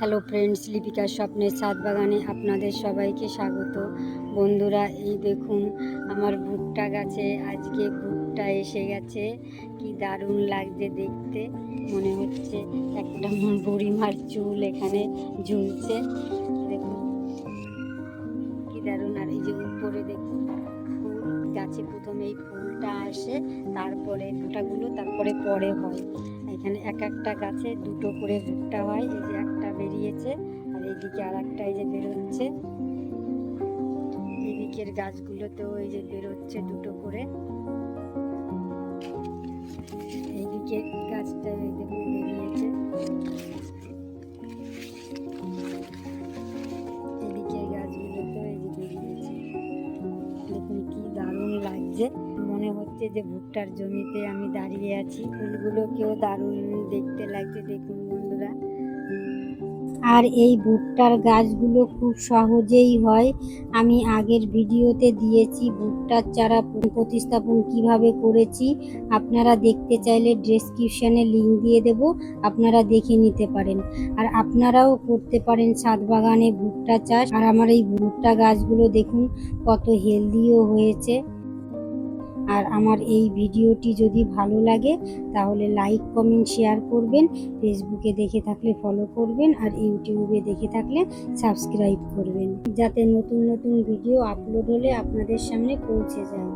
Hello friends, লিপিকার স্বপ্নের ছাদ বাগানে আপনাদের সবাইকে স্বাগত। বন্ধুরা, এই দেখুন আমার ভুট্টা গাছে আজকে ভুট্টা এসে গেছে। কি দারুণ লাগছে দেখতে, মনে হচ্ছে একটা বুড়িমার চুল এখানে ঝুলছে। দেখুন কি দারুণ। আর এই যে উপরে দেখুন ফুল গাছে প্রথমে এই ফুলটা আসে, তারপরে ভুট্টাগুলো তারপরে পরে হয়। এখানে এক একটা গাছে দুটো করে ভুট্টা হয়। এই যে একটা বেরিয়েছে, আর এইদিকে আর একটা এই যে বেরোচ্ছে। এদিকের গাছগুলোতেও এই যে বেরোচ্ছে দুটো করে। এইদিকে গাছটা এই দেখুন বেরিয়েছে, এদিকে গাছগুলোতেও এই যে বেরিয়েছে। দেখুন কি দারুণ লাগছে, মনে হচ্ছে যে ভুট্টার জমিতে আমি দাঁড়িয়ে আছি। ফুলগুলোকেও দারুণ দেখতে লাগছে দেখুন বন্ধুরা। আর এই ভুট্টার গাছগুলো খুব সহজেই হয়। আমি আগের ভিডিওতে দিয়েছি ভুট্টার চারা প্রতিস্থাপন কিভাবে করেছি। আপনারা দেখতে চাইলে ডেসক্রিপশনে লিংক দিয়ে দেব, আপনারা দেখে নিতে পারেন। আর আপনারাও করতে পারেন ছাদ বাগানে ভুট্টা চাষ। আর আমার এই ভুট্টা গাছগুলো দেখুন কত হেলদিও হয়েছে। আর আমার এই ভিডিওটি যদি ভালো লাগে তাহলে লাইক কমেন্ট শেয়ার করবেন। ফেসবুকে দেখে থাকলে ফলো করবেন, আর ইউটিউবে দেখে থাকলে সাবস্ক্রাইব করবেন, যাতে নতুন নতুন ভিডিও আপলোড হলে আপনাদের সামনে পৌঁছে যায়।